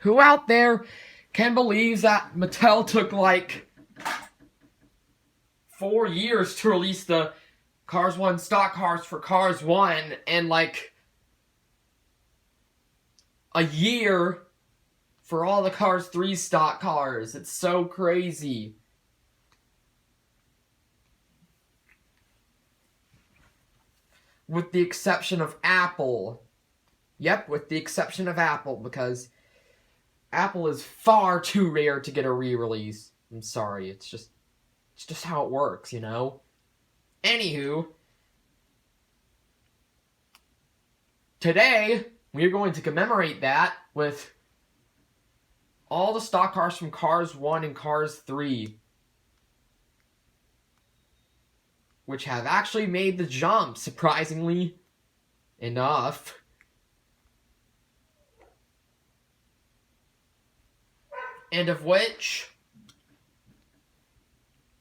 Who out there can believe that Mattel took like 4 years to release the Cars 1 stock cars for Cars 1 and like a year for all the Cars 3 stock cars? It's so crazy. With the exception of Apple. Yep, with the exception of Apple, because Apple is far too rare to get a re-release. I'm sorry, it's just how it works, you know? Anywho, today, we're going to commemorate that with all the stock cars from Cars 1 and Cars 3, which have actually made the jump, surprisingly enough. And of which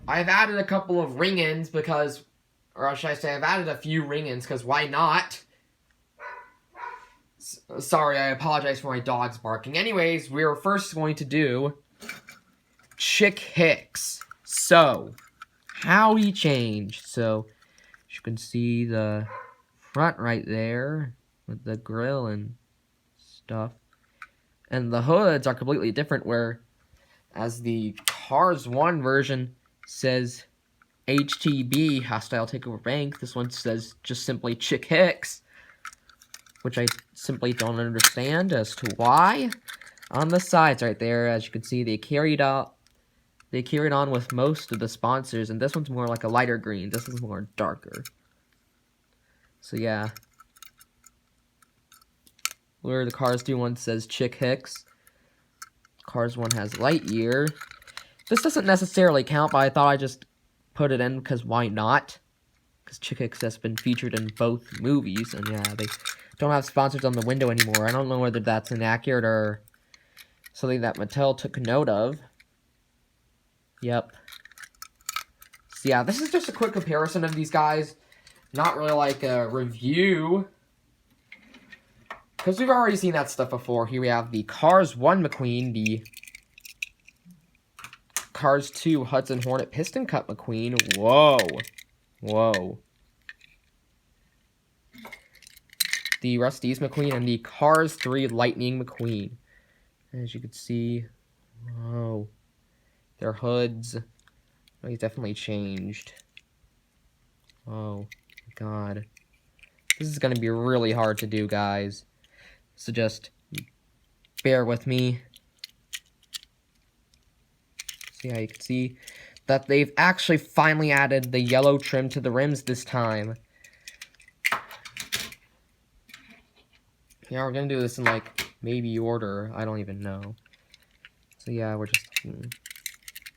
I've added a couple of ring-ins because, or should I say, I've added a few ring-ins because why not? Sorry, I apologize for my dogs barking. Anyways, we're first going to do Chick Hicks. So, how he changed. So, as you can see the front right there with the grill and stuff. And the hoods are completely different, where as the Cars 1 version says HTB, Hostile Takeover Bank, this one says just simply Chick Hicks, which I simply don't understand as to why. On the sides right there, as you can see, they carried on with most of the sponsors, and this one's more like a lighter green, this is more darker. So yeah. Where the Cars 2 one says Chick Hicks, Cars 1 has Lightyear. This doesn't necessarily count, but I thought I'd just put it in because why not? Because Chick Hicks has been featured in both movies, and yeah, they don't have sponsors on the window anymore. I don't know whether that's inaccurate or something that Mattel took note of. Yep. So yeah, this is just a quick comparison of these guys. Not really like a review, because we've already seen that stuff before. Here we have the Cars 1 McQueen, the Cars 2 Hudson Hornet Piston Cup McQueen. Whoa. Whoa. The Rusty's McQueen and the Cars 3 Lightning McQueen. As you can see, whoa. Their hoods, they definitely changed. Oh, God. This is going to be really hard to do, guys. So just bear with me. See how you can see that they've actually finally added the yellow trim to the rims this time. Yeah, we're going to do this in, like, maybe order. I don't even know. So yeah, we're just...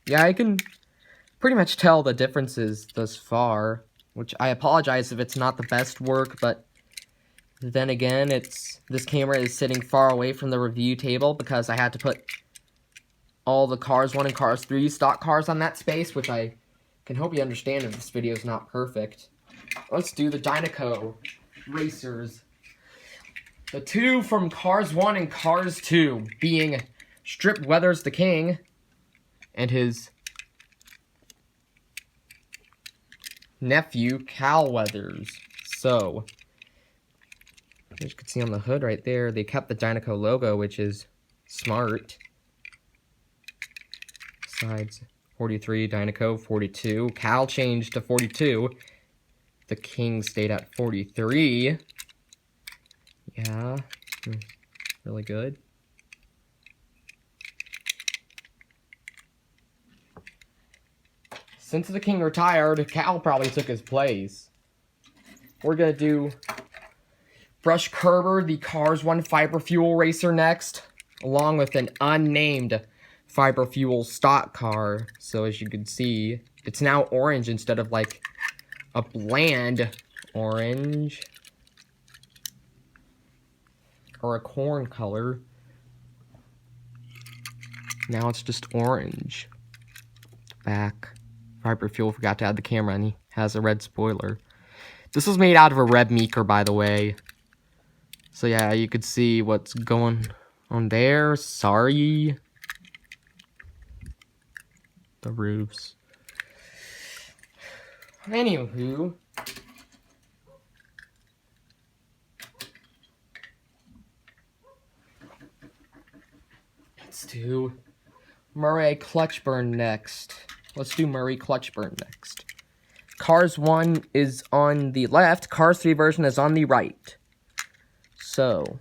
Yeah, I can pretty much tell the differences thus far, which I apologize if it's not the best work, but then again, this camera is sitting far away from the review table because I had to put all the Cars 1 and Cars 3 stock cars on that space, which I can hope you understand if this video is not perfect. Let's do the Dinoco Racers. The two from Cars 1 and Cars 2 being Strip Weathers the King and his nephew, Cal Weathers. So, as you can see on the hood right there, they kept the Dinoco logo, which is smart. Sides 43, Dinoco 42. Cal changed to 42. The King stayed at 43. Yeah, really good. Since the King retired, Cal probably took his place. We're going to do Brush Kerber, the Cars 1 Fiber Fuel Racer next, along with an unnamed Fiber Fuel stock car. So as you can see, it's now orange instead of like a bland orange or a corn color. Now it's just orange. Back. Fiber Fuel forgot to add the camera, and he has a red spoiler. This was made out of a red meeker, by the way. So yeah, you could see what's going on there. Sorry. The roofs. Anywho. Let's do Murray Clutchburn next. Let's do Murray Clutchburn next. Cars 1 is on the left. Cars 3 version is on the right. So,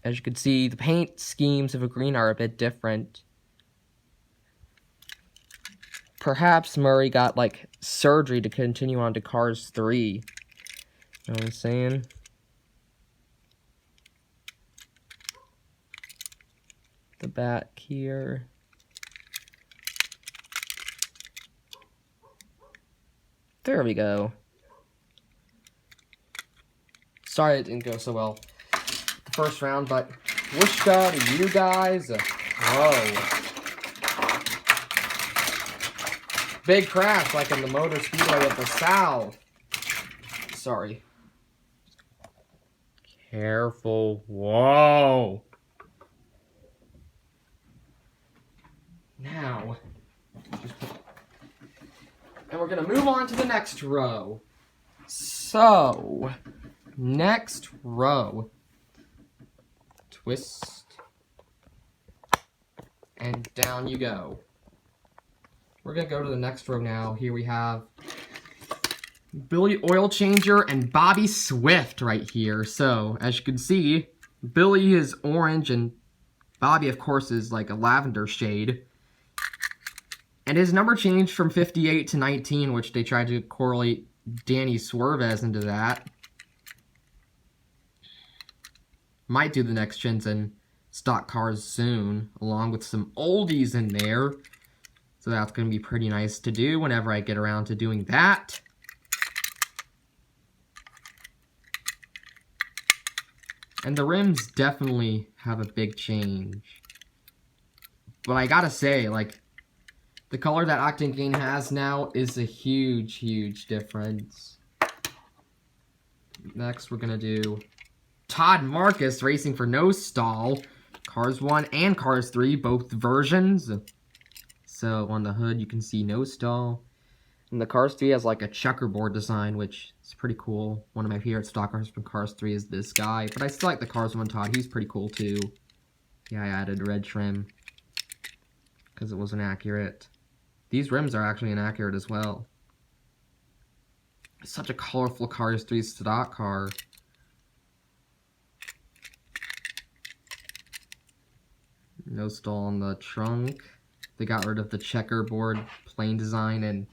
as you can see, the paint schemes of a green are a bit different. Perhaps Murray got, like, surgery to continue on to Cars 3. You know what I'm saying? The back here. There we go. Sorry it didn't go so well the first round, but whooshka to you guys. Whoa. Big crash like in the Motor Speedway of the South. Sorry. Careful. Whoa. Now, and we're going to move on to the next row. So, next row. Twist. And down you go. We're going to go to the next row now. Here we have Billy Oil Changer and Bobby Swift right here. So, as you can see, Billy is orange and Bobby, of course, is like a lavender shade. And his number changed from 58 to 19, which they tried to correlate Danny Swervez into that. Might do the next gens in stock cars soon, along with some oldies in there. So that's going to be pretty nice to do whenever I get around to doing that. And the rims definitely have a big change. But I gotta say, like, the color that Octane has now is a huge, huge difference. Next, we're going to do Todd Marcus racing for No Stall. Cars 1 and Cars 3, both versions. So, on the hood, you can see No Stall. And the Cars 3 has like a checkerboard design, which is pretty cool. One of my favorite stock cars from Cars 3 is this guy. But I still like the Cars 1 Todd. He's pretty cool, too. Yeah, I added red trim because it wasn't accurate. These rims are actually inaccurate as well. It's such a colorful Cars 3 stock car. No stall on the trunk. They got rid of the checkerboard plain design and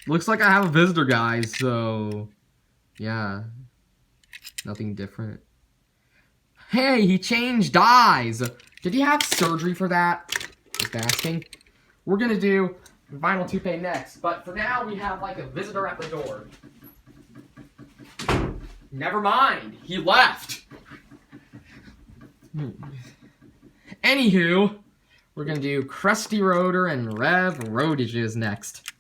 looks like I have a visitor, guys, so yeah. Nothing different. Hey, he changed eyes. Did he have surgery for that? Just asking. We're going to do vinyl toupee next, but for now we have like a visitor at the door. Never mind, he left. Anywho, we're going to do Krusty Rotor and Rev Rotages next.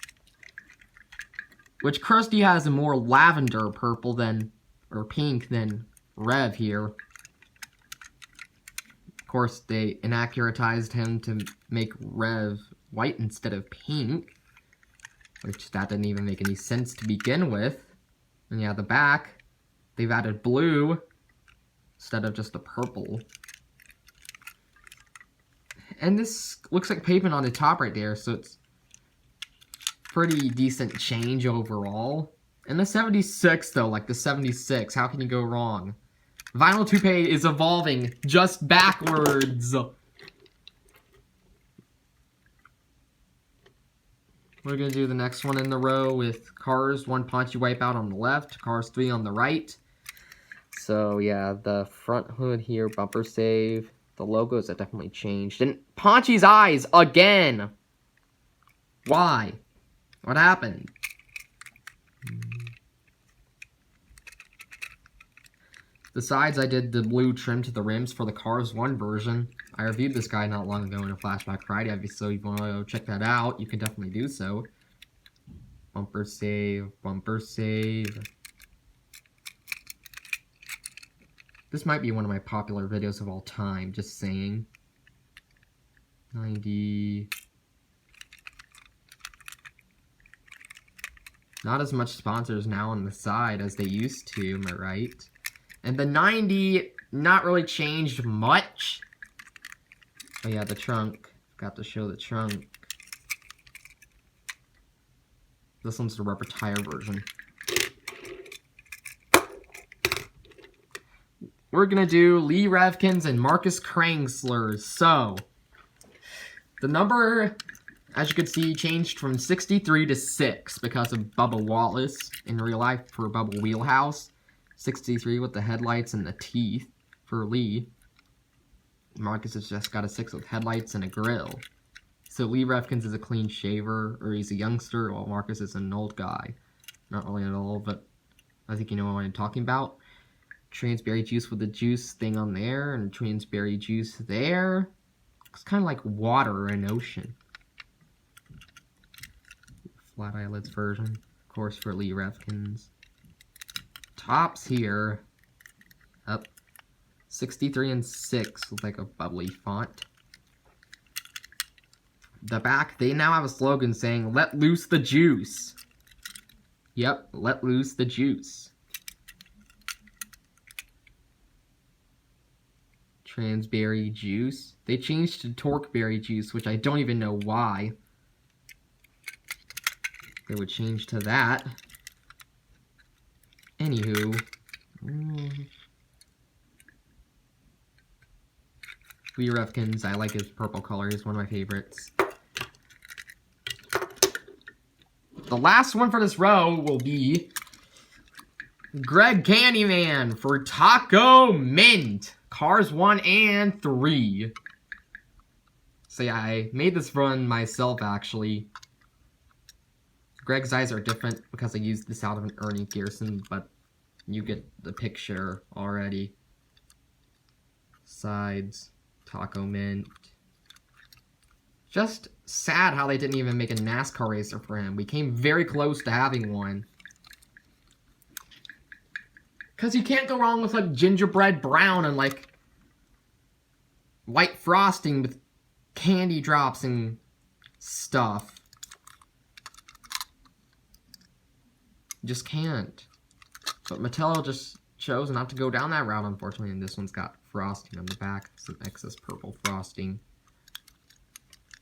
Which Krusty has a more lavender purple than, or pink than Rev here. Of course, they inaccuratized him to make Rev white instead of pink. Which, that didn't even make any sense to begin with. And yeah, the back, they've added blue instead of just a purple. And this looks like pavement on the top right there, so it's pretty decent change overall. And the 76, though, like the 76, how can you go wrong? Vinyl toupee is evolving just backwards. We're going to do the next one in the row with Cars 1 Paunchy Wipeout on the left, Cars 3 on the right. So, yeah, the front hood here, bumper save. The logos have definitely changed. And Paunchy's eyes again. Why? What happened? Besides, I did the blue trim to the rims for the Cars 1 version. I reviewed this guy not long ago in a Flashback Friday, so if you want to check that out, you can definitely do so. Bumper save, bumper save. This might be one of my popular videos of all time, just saying. 90. Not as much sponsors now on the side as they used to, am I right? And the 90, not really changed much. Oh yeah, the trunk. Got to show the trunk. This one's the rubber tire version. We're gonna do Lee Revkins and Marcus Cransler. So, the number, as you can see, changed from 63 to 6 because of Bubba Wallace in real life for Bubba Wheelhouse. 63 with the headlights and the teeth for Lee. Marcus has just got a 6 with headlights and a grill. So Lee Revkins is a clean shaver, or he's a youngster, while Marcus is an old guy. Not really at all, but I think you know what I'm talking about. Transberry juice with the juice thing on there, and transberry juice there. It's kind of like water in an ocean. Flat eyelids version, of course, for Lee Revkins. Tops here, up 63 and 6 with like a bubbly font. The back, they now have a slogan saying, "Let loose the juice." Yep, let loose the juice. Transberry juice. They changed to torqueberry juice, which I don't even know why they would change to that. Anywho. Lee Revkins, I like his purple color. He's one of my favorites. The last one for this row will be Greg Candyman for Taco Mint. Cars 1 and 3. So yeah, I made this run myself, actually. Greg's eyes are different because I used this out of an Ernie Gearson, but you get the picture already. Sides, Taco Mint. Just sad how they didn't even make a NASCAR racer for him. We came very close to having one. Because you can't go wrong with, like, gingerbread brown and, like, white frosting with candy drops and stuff. You just can't. But Mattel just chose not to go down that route, unfortunately, and this one's got frosting on the back. Some excess purple frosting.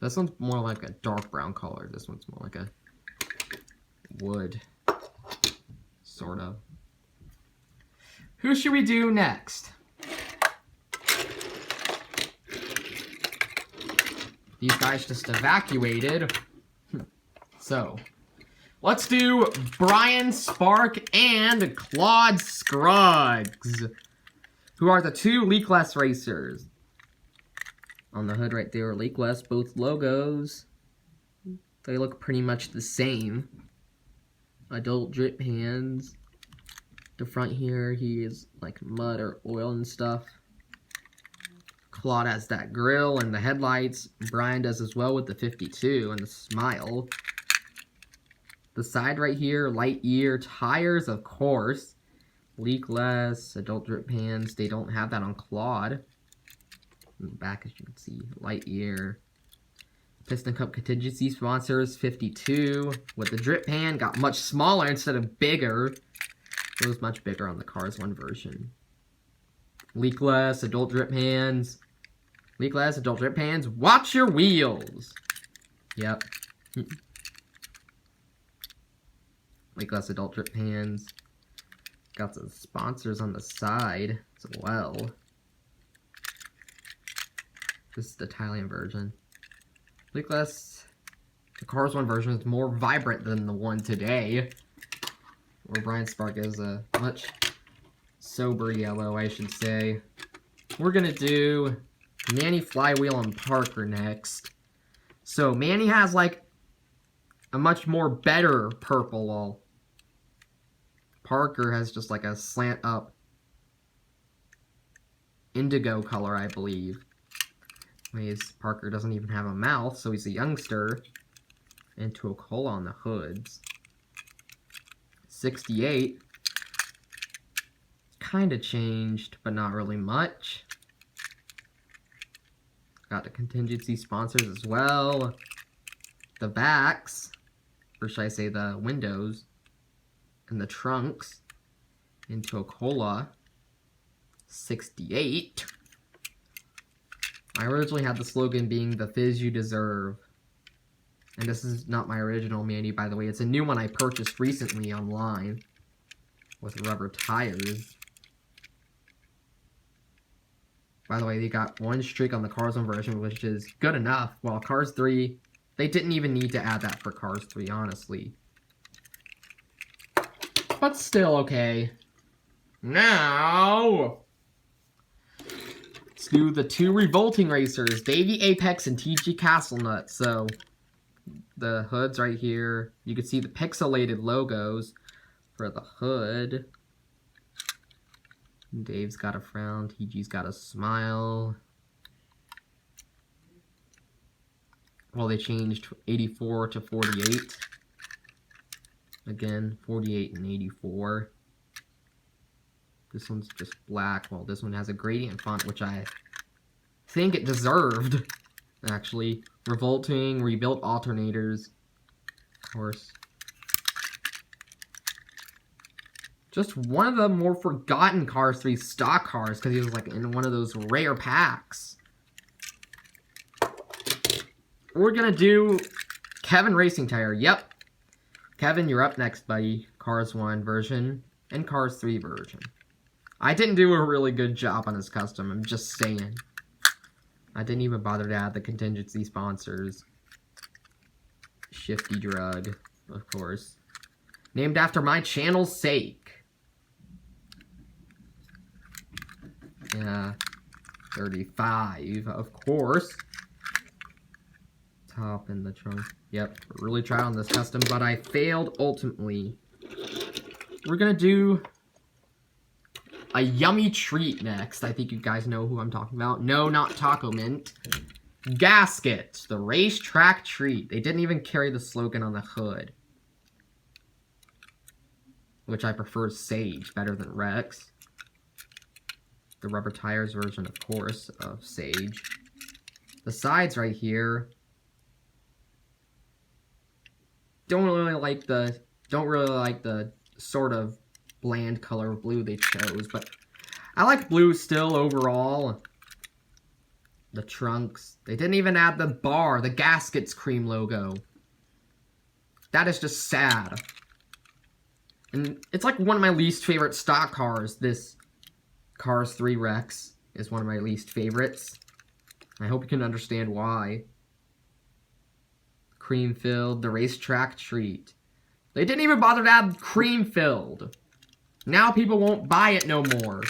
This one's more like a dark brown color. This one's more like a wood, sort of. Who should we do next? These guys just evacuated. So, let's do Brian Spark and Claude Scruggs, who are the two Leauge racers. On the hood right there, Leauge, both logos. They look pretty much the same. Adult drip hands. The front here, he is like mud or oil and stuff. Claude has that grill and the headlights. Brian does as well with the 52 and the smile. The side right here, light year tires, of course. Leauge, adult drip hands. They don't have that on Claude. In the back, as you can see, light year. Piston Cup contingency sponsors, 52. With the drip pan, got much smaller instead of bigger. It was much bigger on the Cars 1 version. Leauge, adult drip hands. Leauge, adult drip hands. Watch your wheels. Yep. Leauge, adult drip hands. Got some sponsors on the side as well. This is the Thailand version. Leauge, the Cars 1 version is more vibrant than the one today. Where Brian Spark is a much sober yellow, I should say. We're gonna do Manny Flywheel and Parker next. So Manny has like a much more better purple, while Parker has just like a slant up indigo color, I believe. Anyways, Parker doesn't even have a mouth, so he's a youngster. And to a cola on the hoods. 68. kind of changed, but not really much. Got the contingency sponsors as well. The backs, or should I say the windows, and the trunks into a Cola 68. I originally had the slogan being the fizz you deserve. And this is not my original manu, by the way. It's a new one I purchased recently online with rubber tires. By the way, they got 1 streak on the Cars 1 version, which is good enough. While Cars 3, they didn't even need to add that for Cars 3, honestly. But still okay. Now, let's do the 2 Revolting Racers, Davey, Apex, and G Castlenut. So, the hood's right here. You can see the pixelated logos for the hood. Dave's got a frown. TG's got a smile. Well, they changed 84 to 48. Again, 48 and 84. This one's just black. Well, this one has a gradient font, which I think it deserved, actually. Revolting, rebuilt alternators, of course. Just one of the more forgotten Cars 3 stock cars, because he was like in one of those rare packs. We're gonna do Kevin Racingtire. Yep. Kevin, you're up next, buddy. Cars 1 version and Cars 3 version. I didn't do a really good job on this custom, I'm just saying. I didn't even bother to add the contingency sponsors. Shifty drug, of course. Named after my channel's sake. Yeah, 35, of course. Top in the trunk. Yep, really tried on this custom, but I failed ultimately. We're gonna do a yummy treat next. I think you guys know who I'm talking about. No, not Taco Mint. Gasket, the racetrack treat. They didn't even carry the slogan on the hood. Which I prefer Sage better than Rex. The rubber tires version, of course, of Sage. The sides right here. Don't really like the sort of bland color of blue they chose, but I like blue still overall. The trunks. They didn't even add the bar, the gasket's cream logo. That is just sad. And it's like one of my least favorite stock cars. This Cars 3 Rex is one of my least favorites. I hope you can understand why. Cream filled, the racetrack treat. They didn't even bother to add cream filled. Now people won't buy it no more.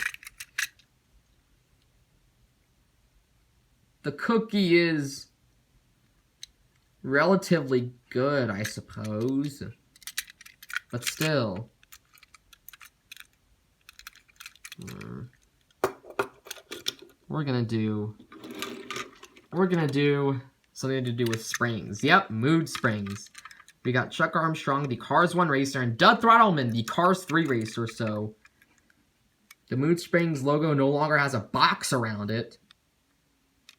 The cookie is relatively good, I suppose. But still. We're gonna do something to do with springs. Yep, mood springs. We got Chuck Armstrong, the Cars 1 racer, and Doug Throttleman, the Cars 3 racer. So the mood springs logo no longer has a box around it,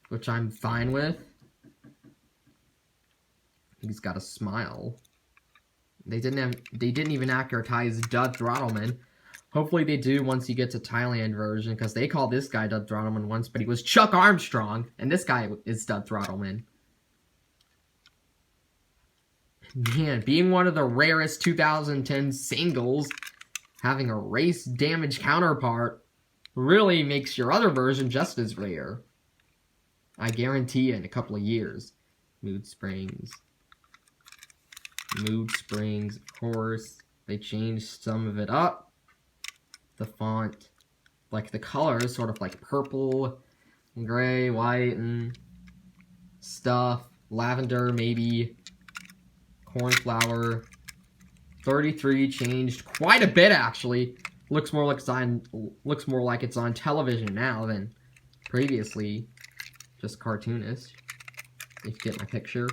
which I'm fine with. He's got a smile. They didn't even accuratize Doug Throttleman. Hopefully they do once you get to Thailand version, because they called this guy Doug Throttleman once, but he was Chuck Armstrong, and this guy is Doug Throttleman. Man, being one of the rarest 2010 singles, having a race damage counterpart really makes your other version just as rare. I guarantee you in a couple of years. Mood springs. Mood springs, of course. They changed some of it up. The font, like the colors, sort of like purple, and gray, white, and stuff. Lavender, maybe. Cornflower. 33 changed quite a bit, actually. Looks more like it's on television now than previously. Just cartoonish, if you get my picture.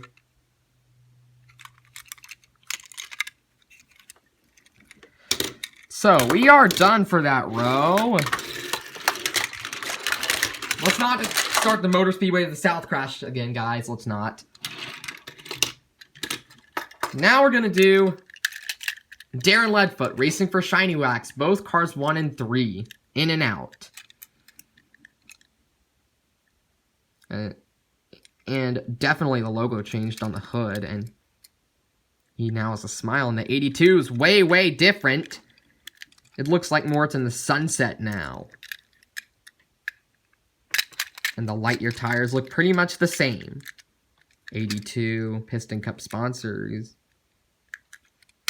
So, we are done for that row. Let's not start the Motor Speedway to the South crash again, guys. Let's not. Now we're going to do Darren Leadfoot, Racing for Shiny Wax. Both cars 1 and 3. In and out. And definitely the logo changed on the hood. And he now has a smile. And the 82 is way, way different. It looks like more it's in the sunset now. And the light year tires look pretty much the same. 82 Piston Cup sponsors.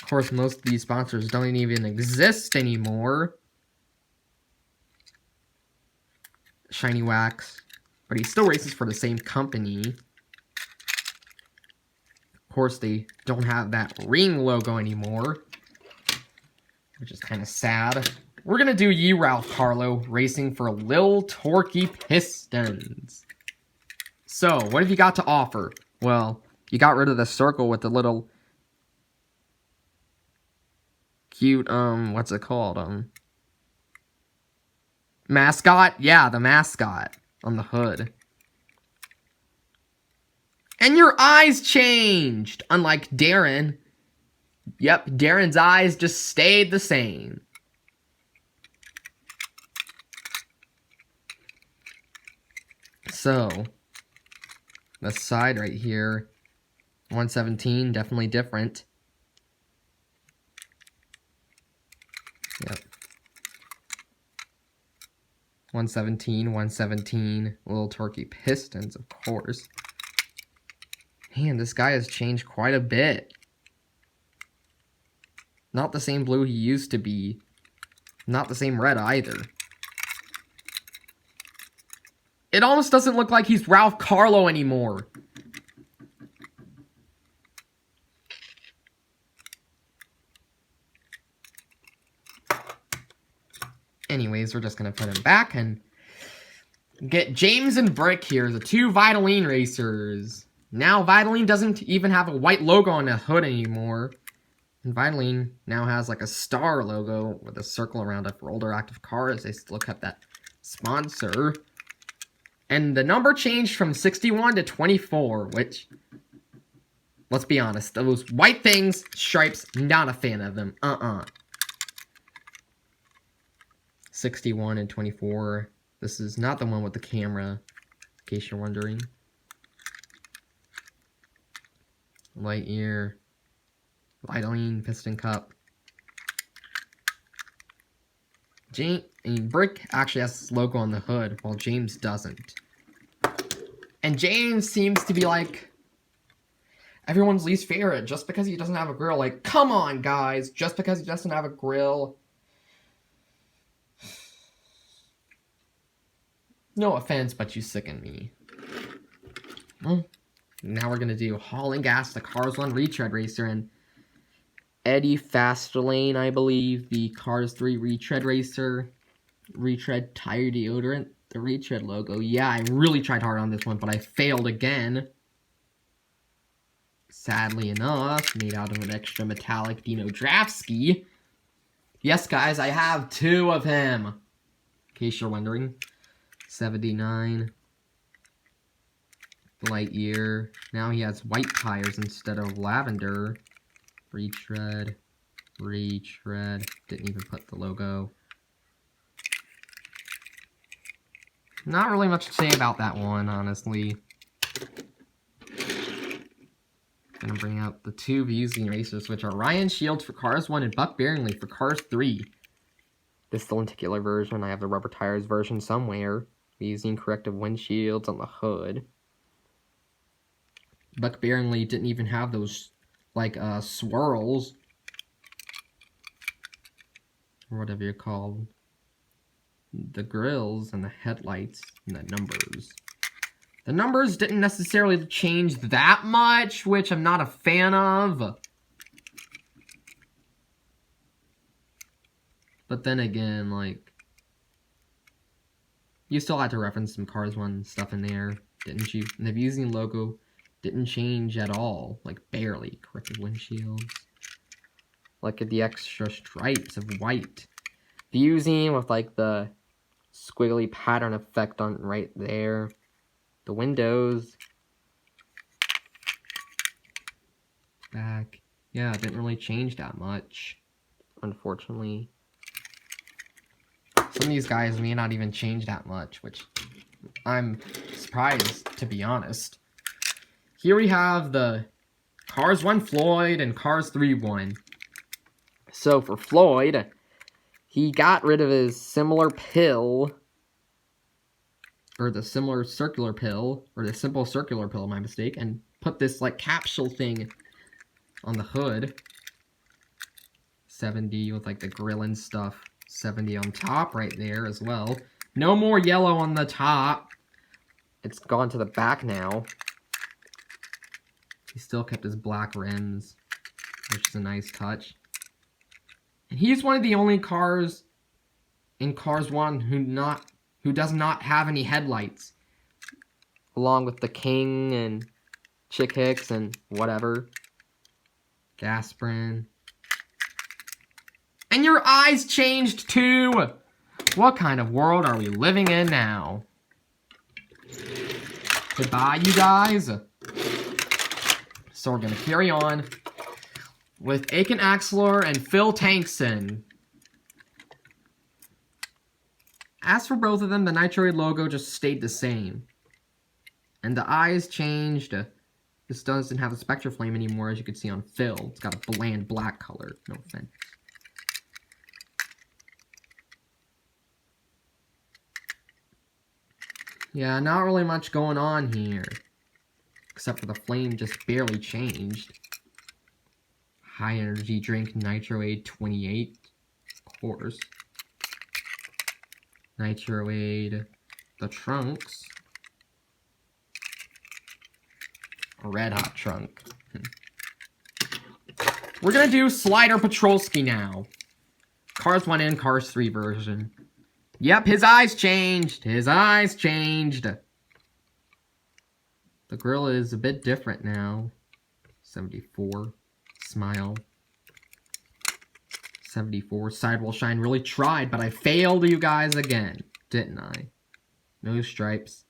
Of course, most of these sponsors don't even exist anymore. Shiny Wax. But he still races for the same company. Of course, they don't have that ring logo anymore. Which is kind of sad. We're going to do you, Ralph Carlo, racing for Lil Torquey Pistons. So, what have you got to offer? Well, you got rid of the circle with the little cute, what's it called? Mascot? Yeah, the mascot on the hood. And your eyes changed! Unlike Darren. Yep, Darren's eyes just stayed the same. So, the side right here, 117, definitely different. Yep. 117, Little Torquey Pistons, of course. Man, this guy has changed quite a bit. Not the same blue he used to be. Not the same red either. It almost doesn't look like he's Ralph Carlo anymore. Anyways, we're just going to put him back and get James and Brick here, the two Vitalin Racers. Now Vitalin doesn't even have a white logo on the hood anymore. And Vitalin now has like a star logo with a circle around it for older active cars. They still kept that sponsor. And the number changed from 61 to 24, which, let's be honest, those white things, stripes, not a fan of them. 61 and 24. This is not the one with the camera, in case you're wondering. Light year. Vitalin, Piston Cup. Brick actually has this logo on the hood, while James doesn't. And James seems to be like everyone's least favorite just because he doesn't have a grill. Like, come on, guys, just because he doesn't have a grill. No offense, but you sicken me. Well, now we're going to do Hauling Gas, the Cars 1 Retread Racer, and Eddie Fasterlane, I believe, the Cars 3 Retread Racer. Retread Tire Deodorant, the Retread logo. Yeah, I really tried hard on this one, but I failed again. Sadly enough, made out of an extra metallic Dino Draftsky. Yes, guys, I have 2 of him. In case you're wondering. 79. Light year. Now he has white tires instead of lavender. Retread. Didn't even put the logo. Not really much to say about that one, honestly. Gonna bring out the 2 Weathers Racers, which are Ryan Shields for Cars 1 and Buck Bearingley for Cars 3. This is the lenticular version. I have the rubber tires version somewhere. Using corrective windshields on the hood. Buck Bearingley didn't even have those, like, swirls. Or whatever you're called. The grills and the headlights and the numbers. The numbers didn't necessarily change that much, which I'm not a fan of. But then again, like, you still had to reference some Cars 1 stuff in there, didn't you? And the Weathers logo didn't change at all. Like, barely. Corrected windshields. Look at the extra stripes of white. Fusing with like the squiggly pattern effect on right there. The windows. Back. Yeah, it didn't really change that much, unfortunately. Some of these guys may not even change that much, which I'm surprised, to be honest. Here we have the Cars 1 Floyd and Cars 3 1. So for Floyd, he got rid of his similar pill, or the similar circular pill, or the simple circular pill, my mistake, and put this like capsule thing on the hood. 70 with like the grill and stuff. 70 on top right there as well. No more yellow on the top. It's gone to the back now. He still kept his black rims, which is a nice touch. And he's one of the only cars in Cars 1 who does not have any headlights. Along with the King and Chick Hicks and whatever. Gasprin. And your eyes changed too! What kind of world are we living in now? Goodbye, you guys. So we're going to carry on with Aiken Axler and Phil Tankson. As for both of them, the Ni-Troade logo just stayed the same. And the eyes changed. This doesn't have a Spectre Flame anymore, as you can see on Phil. It's got a bland black color. No offense. Yeah, not really much going on here. Except for the flame just barely changed. High energy drink Ni-Troade 28. Of course. Ni-Troade. The trunks. A red hot trunk. We're gonna do Slider Petrolski now. Cars 1 and Cars 3 version. Yep, his eyes changed. His eyes changed. The grill is a bit different now. 74. Smile. 74. Sidewall shine. Really tried, but I failed you guys again. Didn't I? No stripes.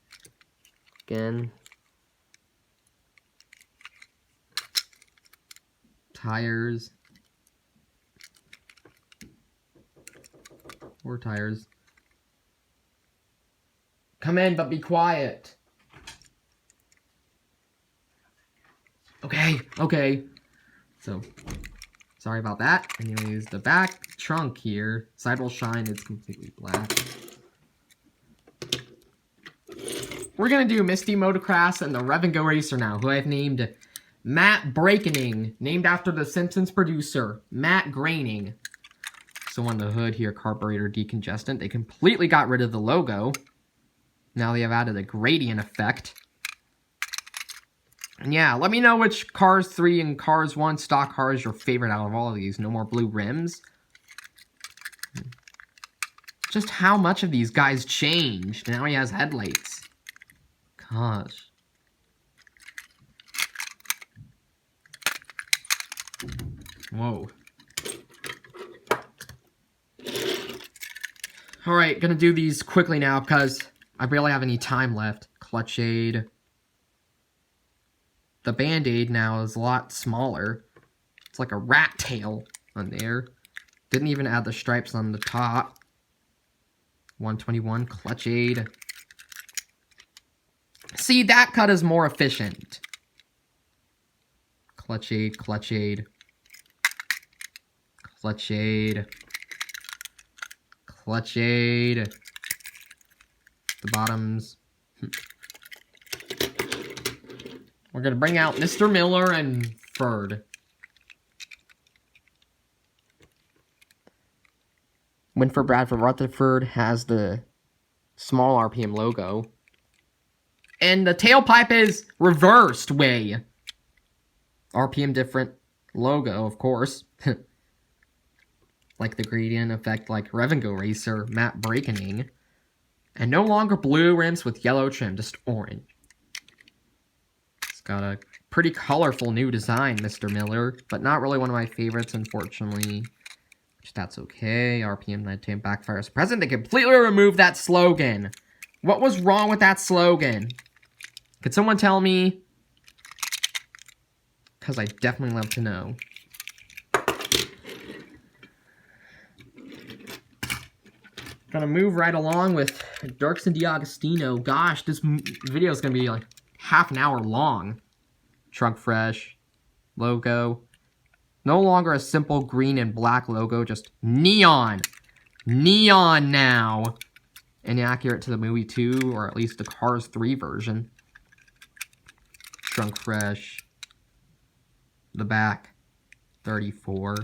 Again. Tires. 4 tires. Come in, but be quiet. Okay. So, sorry about that. Anyways, the back trunk here, sidewall shine is completely black. We're gonna do Misty Motocross and the Revolting Racer now, who I've named Matt Brakening, named after the Simpsons producer, Matt Groening. So on the hood here, carburetor decongestant. They completely got rid of the logo. Now they have added a gradient effect. And yeah, let me know which Cars 3 and Cars 1 stock car is your favorite out of all of these. No more blue rims. Just how much of these guys changed. Now he has headlights. Gosh. Whoa. Alright, gonna do these quickly now because I barely have any time left. Clutch aid. The Band-Aid now is a lot smaller. It's like a rat tail on there. Didn't even add the stripes on the top. 121 clutch aid. See, that cut is more efficient. Clutch aid, clutch aid. Clutch aid. Clutch aid. The bottoms. We're going to bring out Mr. Miller and Ferd. Winford Bradford Rutherford has the small RPM logo. And the tailpipe is reversed way. RPM different logo, of course. Like the gradient effect like Revolting Racer, Matt Brakening. And no longer blue rims with yellow trim, just orange. got a pretty colorful new design, Mr. Miller, but not really one of my favorites, unfortunately. Which that's okay. RPM 19 backfires present. They completely removed that slogan. What was wrong with that slogan? Could someone tell me? Because I definitely love to know. Gonna move right along with Dirkson and Augustino. Gosh, this video is gonna be like half an hour long. Trunk fresh. Logo. No longer a simple green and black logo, just neon. Neon now. Inaccurate to the movie 2, or at least the Cars 3 version. Trunk fresh. The back, 34,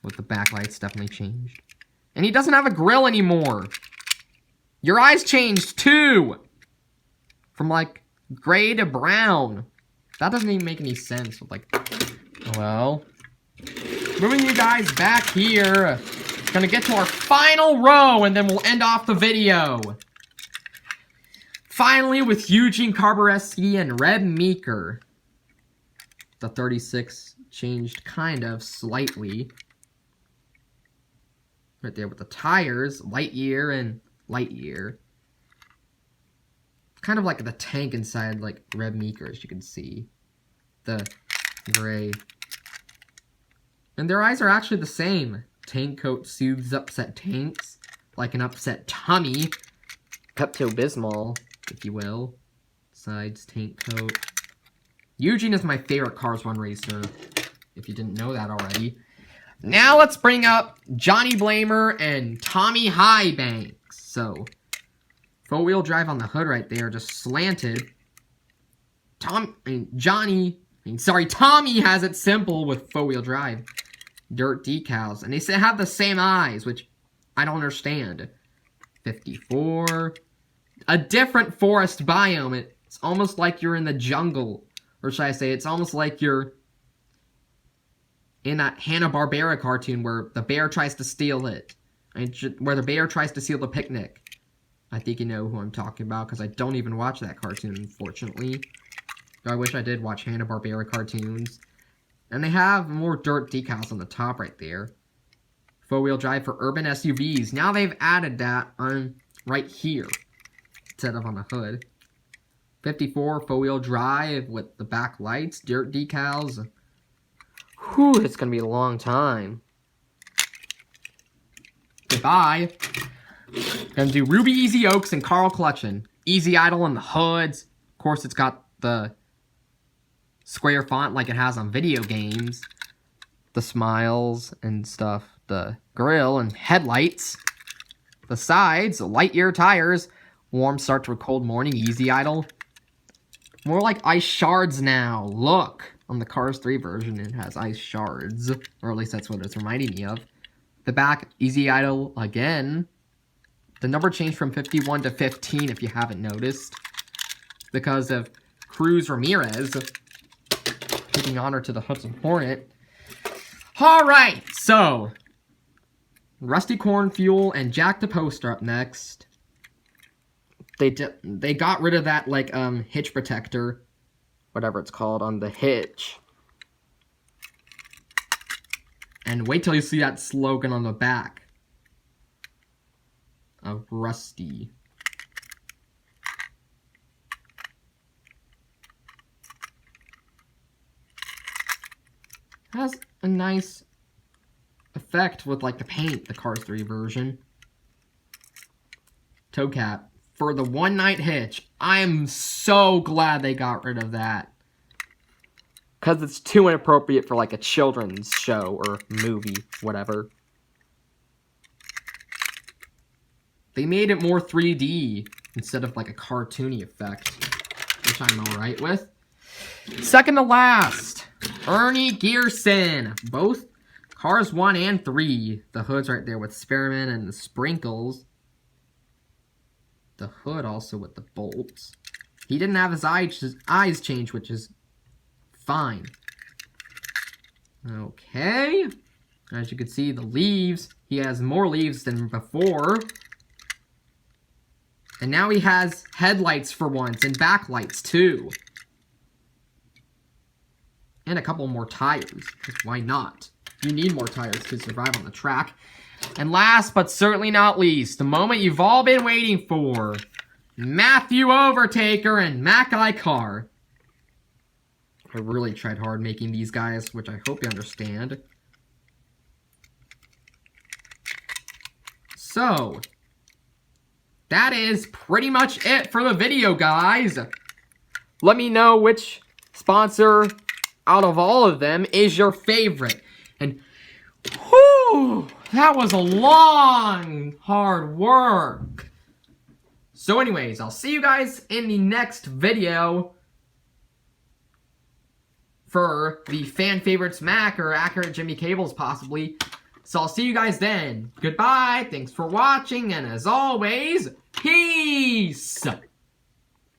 with the backlights definitely changed. And he doesn't have a grill anymore. Your eyes changed too. From like gray to brown. That doesn't even make any sense. Like, well, moving you guys back here. Gonna get to our final row and then we'll end off the video. Finally with Eugene Carbureski and Reb Meeker. The 36 changed kind of slightly. Right there with the tires, light year and light year. Kind of like the tank inside like Reb Meeker, as you can see. The gray. And their eyes are actually the same. Tank coat soothes upset tanks, like an upset tummy. Pepto-Bismol, if you will. Sides, tank coat. Eugene is my favorite Cars 1 racer, if you didn't know that already. Now let's bring up Johnny Blamer and Tommy Highbanks. So, four-wheel drive on the hood right there, just slanted. Tommy has it simple with four-wheel drive. Dirt decals, and they have the same eyes, which I don't understand. 54. A different forest biome. It's almost like you're in the jungle. Or should I say, it's almost like you're in that Hanna-Barbera cartoon where the bear tries to steal it. Where the bear tries to steal the picnic. I think you know who I'm talking about, because I don't even watch that cartoon, unfortunately. I wish I did watch Hanna-Barbera cartoons. And they have more dirt decals on the top right there. Four-wheel drive for urban SUVs. Now they've added that on right here, instead of on the hood. 54 four-wheel drive with the back lights, dirt decals. Whew, it's gonna be a long time. Goodbye. Gonna do Ruby Easy Oaks and Carl Clutchen. Easy Idle on the hoods. Of course, it's got the square font like it has on video games. The smiles and stuff. The grill and headlights. The sides, light year tires. Warm start to a cold morning, easy idle. More like ice shards now. Look, on the Cars 3 version, it has ice shards. Or at least that's what it's reminding me of. The back, easy idle again. The number changed from 51 to 15, if you haven't noticed. Because of Cruz Ramirez taking honor to the Hudson Hornet. Alright, so Rusty Cornfuel and Jack Depost are up next. They got rid of that, like, hitch protector, whatever it's called, on the hitch. And wait till you see that slogan on the back of Rusty. Has a nice effect with, like, the paint, the Cars 3 version. Tow cap. For the one-night hitch, I am so glad they got rid of that. Because it's too inappropriate for, like, a children's show or movie, whatever. They made it more 3D instead of, like, a cartoony effect, which I'm alright with. Second to last, Ernie Gearson. Both Cars 1 and 3. The hood's right there with Spearman and the sprinkles. The hood also with the bolts. He didn't have his eyes changed, which is fine. Okay. As you can see, the leaves. He has more leaves than before. And now he has headlights for once, and backlights too. And a couple more tires, because why not? You need more tires to survive on the track. And last but certainly not least, the moment you've all been waiting for, Matthew Overtaker and Mackay Car. I really tried hard making these guys, which I hope you understand. So, that is pretty much it for the video, guys. Let me know which sponsor out of all of them is your favorite. And, whew, that was a long, hard work. So anyways, I'll see you guys in the next video for the fan favorites Mac or accurate Jimmy Cables possibly. So I'll see you guys then. Goodbye, thanks for watching, and as always, peace!